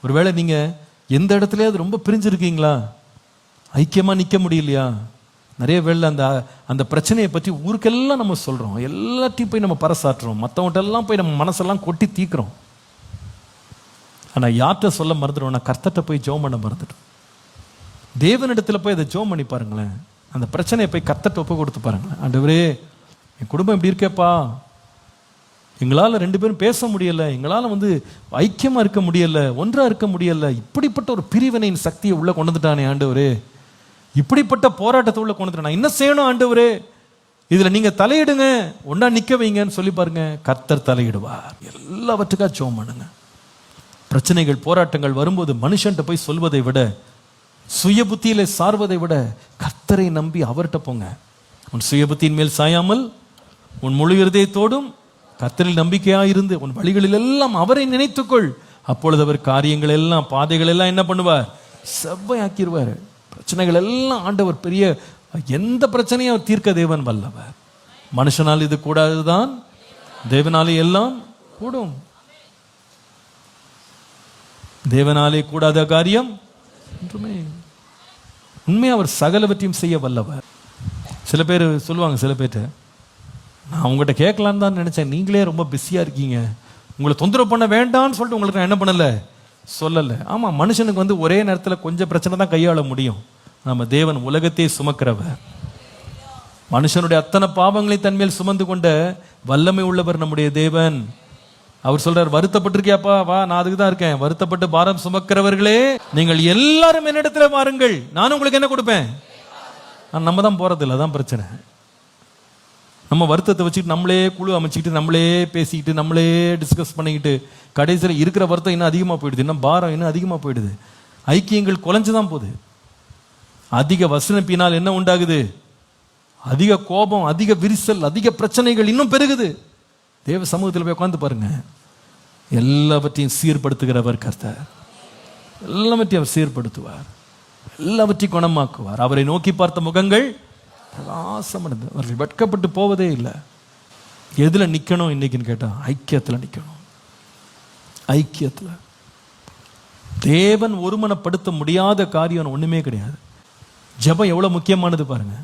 ஒருவேளை நீங்க எந்த இடத்துலயாவது ரொம்ப பிரிஞ்சிருக்கீங்களா? ஐக்கியமா நிக்க முடியலையா? நிறைய வேளை அந்த பிரச்சனையை பற்றி ஊருக்கெல்லாம் நம்ம சொல்றோம், எல்லாத்தையும் போய் நம்ம பறைசாற்றுறோம், மற்றவங்கள்ட்ட எல்லாம் போய் நம்ம மனசெல்லாம் கொட்டி தீக்கிறோம். ஆனா யார்கிட்ட சொல்ல மறந்துடுவோம்? நான் கர்த்தர்ட்ட போய் ஜெபம் பண்ண மறந்துட்டோம். தேவனிடத்துல போய் அதை ஜெபம் பண்ணி பாருங்களேன். அந்த பிரச்சனையை போய் கர்த்தர்ட்ட ஒப்பு கொடுத்து பாருங்களேன். ஆண்டவரே, என் குடும்பம் இப்படி இருக்கேப்பா, எங்களால் 2 பேரும் பேச முடியல, எங்களால் ஐக்கியமா இருக்க முடியல, ஒன்றா இருக்க முடியல, இப்படிப்பட்ட ஒரு பிரிவினையின் சக்தியை உள்ள கொண்டு வந்துட்டானே ஆண்டவரே, இப்படிப்பட்ட போராட்டத்தை உள்ள கொண்டு வந்துட்டான், என்ன செய்யணும் ஆண்டவரே, இதுல நீங்க தலையிடுங்க, ஒன்னா நிக்க வைங்கன்னு சொல்லி பாருங்க. கர்த்தர் தலையிடுவார். எல்லாவற்றுக்கா ஜெபம் பண்ணுங்க. பிரச்சனைகள் போராட்டங்கள் வரும்போது மனுஷன்ட்ட போய் சொல்வதை விட, சுய புத்தியில சார்வதை விட கர்த்தரை நம்பி அவர்கிட்ட போங்க. உன் சுய புத்தியின் மேல் சாயாமல் உன் முழு இருதயத்தோடும் கர்த்தரில் நம்பிக்கையாயிருந்து உன் வழிகளில் எல்லாம் அவரை நினைத்துக்கொள். அப்பொழுது அவர் காரியங்கள் எல்லாம், பாதைகள் எல்லாம் என்ன பண்ணுவார்? செவ்வையாக்கிடுவார். பிரச்சனைகள் எல்லாம் ஆண்டவர் பெரிய, எந்த பிரச்சனையும் அவர் தீர்க்க தேவன் வல்லவர். மனுஷனால் இது கூடாதுதான், தேவனாலே எல்லாம் கூடும். தேவனாலே கூடாத காரியம் ஒன்றுமே. உண்மையா அவர் சகலவற்றையும் செய்ய வல்லவர். சில பேர் சொல்லுவாங்க, சில பேர்ட்ட, நான் உங்கள்கிட்ட கேட்கலான்னு தான் நினைச்சேன், நீங்களே ரொம்ப பிஸியா இருக்கீங்க, உங்களை தொந்தரவு பண்ண வேண்டாம்னு சொல்லிட்டு உங்களுக்கு நான் என்ன பண்ணல, சொல்லலை. ஆமா, மனுஷனுக்கு ஒரே நேரத்தில் கொஞ்சம் பிரச்சனை தான் கையாள முடியும். நம்ம தேவன் உலகத்தை சுமக்கிறவர். மனுஷனுடைய அத்தனை பாவங்களை தன்மேல் சுமந்து கொண்ட வல்லமை உள்ளவர் நம்முடைய தேவன். அவர் சொல்றார், வருத்தப்பட்டிருக்கியாப்பா, வா, நான் அதுக்கு தான் இருக்கேன். வருத்தப்பட்டு பாரம் சுமக்கிறவர்களே, நீங்கள் எல்லாரும் என்னிடத்துல வாருங்கள், நான் உங்களுக்கு என்ன கொடுப்பேன். நம்ம தான் போறதில்லை, அதான் பிரச்சனை. நம்ம வருத்தத்தை வச்சுக்கிட்டு நம்மளே குழு அமைச்சிக்கிட்டு நம்மளே பேசிக்கிட்டு நம்மளே டிஸ்கஸ் பண்ணிக்கிட்டு கடைசியில் இருக்கிற வருத்தம் இன்னும் அதிகமாக போயிடுது, இன்னும் பாரம் இன்னும் அதிகமாக போயிடுது. ஐக்கியங்கள் குலைஞ்சுதான் போகுது. அதிக வசனிப்பினால் என்ன உண்டாகுது? அதிக கோபம், அதிக விரிசல், அதிக பிரச்சனைகள் இன்னும் பெருகுது. தேவ சமூகத்தில் போய் உட்கார்ந்து பாருங்க. எல்லாவற்றையும் சீர்படுத்துகிறவர் கர்த்தர். எல்லாவற்றையும் அவர் சீர்படுத்துவார், எல்லாவற்றையும் குணமாக்குவார். அவரை நோக்கி பார்த்த முகங்கள் பிரகாசமானது, அவர்கள் வெட்கப்பட்டு போவதே இல்லை. எதுல நிக்கணும் இன்னைக்குன்னு கேட்டா, ஐக்கியத்துல நிக்கணும். ஐக்கியத்துல தேவன் ஒருமனப்படுத்த முடியாத காரியம் ஒண்ணுமே கிடையாது. ஜெபம் எவ்வளவு முக்கியமானது பாருங்க.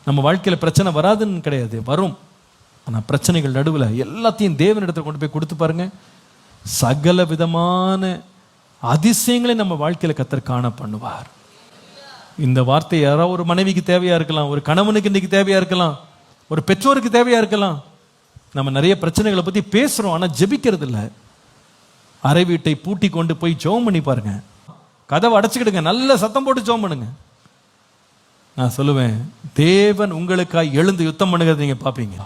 நம்ம வாழ்க்கையில பிரச்சனை வராதுன்னு கிடையாது, வரும். ஆனா பிரச்சனைகள் நடுவில் எல்லாத்தையும் தேவனிடத்தில் கொண்டு போய் கொடுத்து பாருங்க, சகல விதமான அதிசயங்களை நம்ம வாழ்க்கையில கர்த்தர் காண பண்ணுவார். இந்த வார்த்தை யாராவது ஒரு மனைவிக்கு தேவையா இருக்கலாம், ஒரு கணவனுக்கு இன்னைக்கு தேவையா இருக்கலாம், ஒரு பெற்றோருக்கு தேவையா இருக்கலாம். நம்ம நிறைய பிரச்சனைகளை பத்தி பேசுறோம், ஆனா ஜெபிக்கிறது இல்லை. அறை வீட்டை பூட்டி கொண்டு போய் ஜெபம் பண்ணி பாருங்க. கதவை அடைச்சுக்கிடுங்க, நல்ல சத்தம் போட்டு ஜெபம் பண்ணுங்க. நான் சொல்லுவேன், தேவன் உங்களுக்காய் எழுந்து யுத்தம் பண்ணுகிறத நீங்க பாப்பீங்க.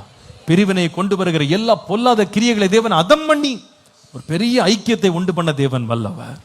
பிரிவினை கொண்டு வருகிற எல்லா பொல்லாத கிரியைகளை தேவன் அதம் பண்ணி ஒரு பெரிய ஐக்கியத்தை உண்டு பண்ண தேவன் வல்லவர்.